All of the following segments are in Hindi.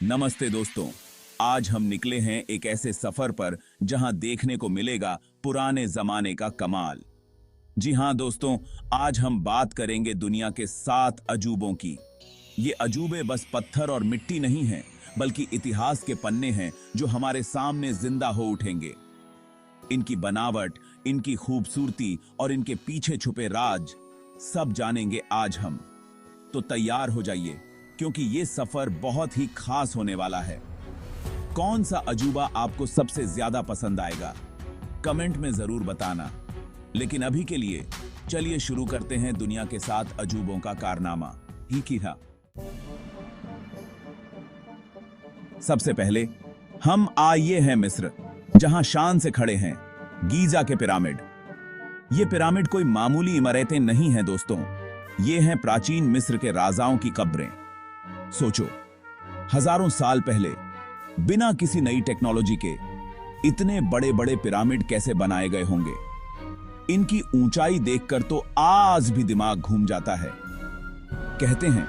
नमस्ते दोस्तों। आज हम निकले हैं एक ऐसे सफर पर जहां देखने को मिलेगा पुराने जमाने का कमाल। जी हां दोस्तों, आज हम बात करेंगे दुनिया के 7 अजूबों की। ये अजूबे बस पत्थर और मिट्टी नहीं हैं, बल्कि इतिहास के पन्ने हैं जो हमारे सामने जिंदा हो उठेंगे। इनकी बनावट, इनकी खूबसूरती और इनके पीछे छुपे राज सब जानेंगे आज हम। तो तैयार हो जाइए, क्योंकि ये सफर बहुत ही खास होने वाला है। कौन सा अजूबा आपको सबसे ज्यादा पसंद आएगा, कमेंट में जरूर बताना। लेकिन अभी के लिए चलिए शुरू करते हैं दुनिया के 7 अजूबों का कारनामा। ही की था। सबसे पहले हम आए हैं मिस्र, जहां शान से खड़े हैं गीजा के पिरामिड। ये पिरामिड कोई मामूली इमारतें नहीं हैं दोस्तों, ये हैं प्राचीन मिस्र के राजाओं की कब्रें। सोचो, हजारों साल पहले बिना किसी नई टेक्नोलॉजी के इतने बड़े बड़े पिरामिड कैसे बनाए गए होंगे। इनकी ऊंचाई देखकर तो आज भी दिमाग घूम जाता है। कहते हैं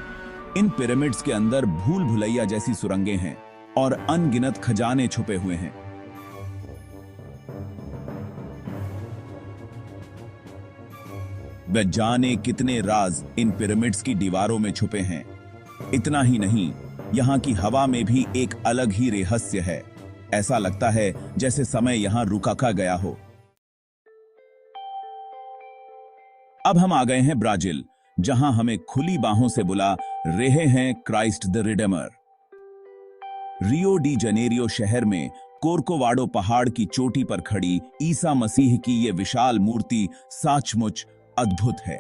इन पिरामिड्स के अंदर भूल भुलैया जैसी सुरंगें हैं और अनगिनत खजाने छुपे हुए हैं। वे जाने कितने राज इन पिरामिड्स की दीवारों में छुपे हैं। इतना ही नहीं, यहां की हवा में भी एक अलग ही रहस्य है। ऐसा लगता है जैसे समय यहां रुका गया हो। अब हम आ गए हैं ब्राजील, जहां हमें खुली बाहों से बुला रहे हैं Christ the Redeemer. Rio de Janeiro शहर में कोर्कोवाडो पहाड़ की चोटी पर खड़ी ईसा मसीह की यह विशाल मूर्ति सचमुच अद्भुत है।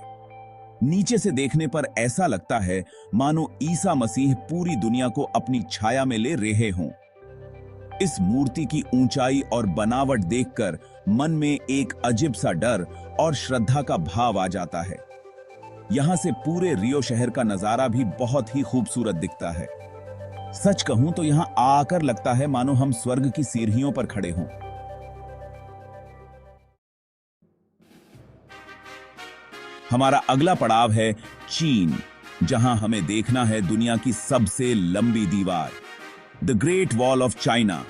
नीचे से देखने पर ऐसा लगता है मानो ईसा मसीह पूरी दुनिया को अपनी छाया में ले रहे हों। इस मूर्ति की ऊंचाई और बनावट देखकर मन में एक अजीब सा डर और श्रद्धा का भाव आ जाता है। यहां से पूरे रियो शहर का नजारा भी बहुत ही खूबसूरत दिखता है। सच कहूं तो यहां आकर लगता है मानो हम स्वर्ग की सीढ़ियों पर खड़े हों। हमारा अगला पड़ाव है चीन, जहां हमें देखना है दुनिया की सबसे लंबी दीवार, the great wall of China.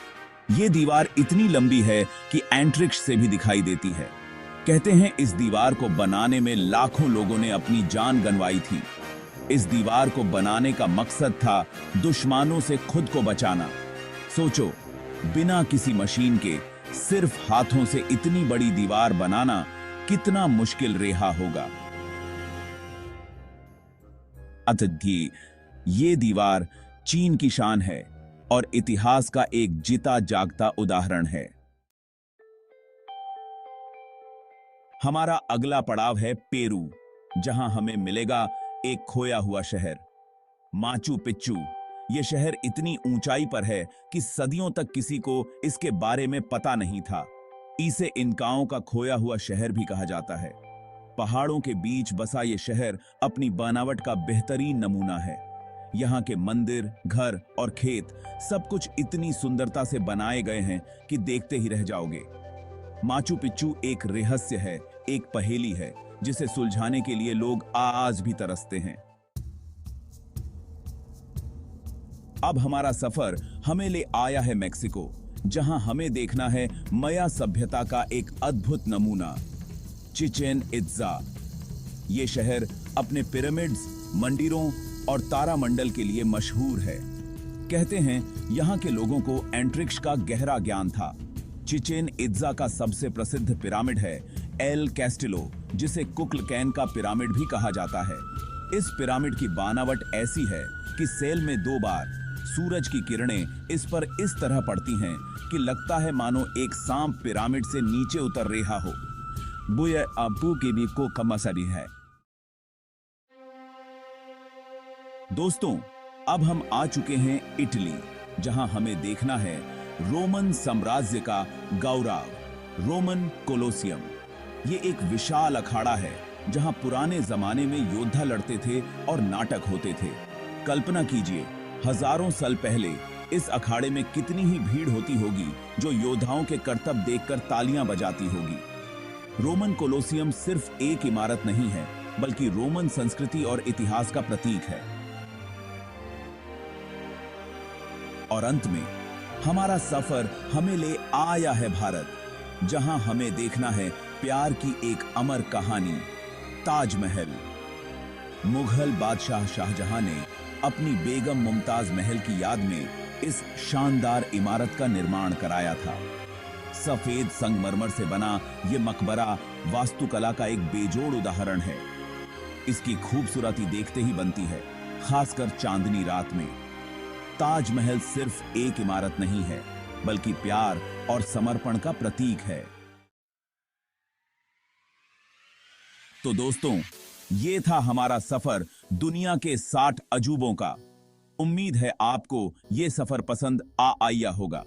यह दीवार इतनी लंबी है कि एंट्रिक्स से भी दिखाई देती है। कहते हैं इस दीवार को बनाने में लाखों लोगों ने अपनी जान गंवाई थी। इस दीवार को बनाने का मकसद था दुश्मनों से खुद को बचाना। सोचो, बिना किसी मशीन के सिर्फ हाथों से इतनी बड़ी दीवार बनाना कितना मुश्किल रहा होगा। अतः ये दीवार चीन की शान है और इतिहास का एक जीता जागता उदाहरण है। हमारा अगला पड़ाव है पेरू, जहां हमें मिलेगा एक खोया हुआ शहर, माचू पिच्चू। यह शहर इतनी ऊंचाई पर है कि सदियों तक किसी को इसके बारे में पता नहीं था। इसे इनकाओं का खोया हुआ शहर भी कहा जाता है। पहाड़ों के बीच बसा ये शहर अपनी बनावट का बेहतरीन नमूना है। यहाँ के मंदिर, घर और खेत सब कुछ इतनी सुंदरता से बनाए गए हैं कि देखते ही रह जाओगे। माचू पिच्चू एक रहस्य है, एक पहेली है जिसे सुलझाने के लिए लोग आज भी तरसते हैं। अब हमारा सफर हमें ले आया है मैक्सिको, जहां हमें देखना है मया सभ्यता का एक अद्भुत नमूना, चिचेन इत्जा। ये शहर अपने पिरामिड्स, मंदिरों और तारामंडल के लिए मशहूर है। कहते हैं यहाँ के लोगों को एंट्रिक्स का गहरा ज्ञान था। चिचेन इत्जा का सबसे प्रसिद्ध पिरामिड है एल कैस्टिलो, जिसे कुक्लकैन का पिरामिड भी कहा जाता है। इस पिरामिड की बनावट ऐसी है कि सेल में 2 बार सूरज की किरणें इस पर इस तरह पड़ती हैं कि लगता है मानो एक सांप पिरामिड से नीचे उतर रहा हो। बुय आपू की भी को कमसरी है। दोस्तों, अब हम आ चुके हैं इटली, जहां हमें देखना है रोमन साम्राज्य का गौरव, रोमन कोलोसियम। ये एक विशाल अखाड़ा है जहां पुराने जमाने में योद्धा लड़ते थे और नाटक होते थे। कल्पना कीजिए, हजारों साल पहले इस अखाड़े में कितनी ही भीड़ होती होगी जो योद्धाओं के करतब देखकर तालियां बजाती होगी। रोमन कोलोसियम सिर्फ एक इमारत नहीं है, बल्कि रोमन संस्कृति और इतिहास का प्रतीक है। और अंत में हमारा सफर हमें ले आया है भारत, जहां हमें देखना है प्यार की एक अमर कहानी, ताजमहल। मुगल बादशाह शाहजहां ने अपनी बेगम मुमताज महल की याद में इस शानदार इमारत का निर्माण कराया था। सफेद संगमरमर से बना यह मकबरा वास्तुकला का एक बेजोड़ उदाहरण है। इसकी खूबसूरती देखते ही बनती है, खासकर चांदनी रात में। ताजमहल सिर्फ एक इमारत नहीं है, बल्कि प्यार और समर्पण का प्रतीक है। तो दोस्तों, ये था हमारा सफर दुनिया के 60 अजूबों का। उम्मीद है आपको ये सफर पसंद आया होगा।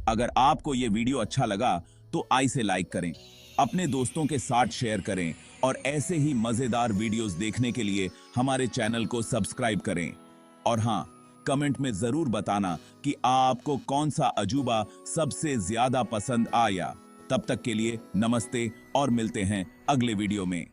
अगर आपको ये वीडियो अच्छा लगा तो इसे लाइक करें, अपने दोस्तों के साथ शेयर करें और ऐसे ही मजेदार वीडियोस देखने के लिए हमारे चैनल को सब्सक्राइब करें। और हां, कमेंट में जरूर बताना कि आपको कौन सा अजूबा सबसे ज्यादा पसंद आया। तब तक के लिए नमस्ते और मिलते हैं अगले वीडियो में।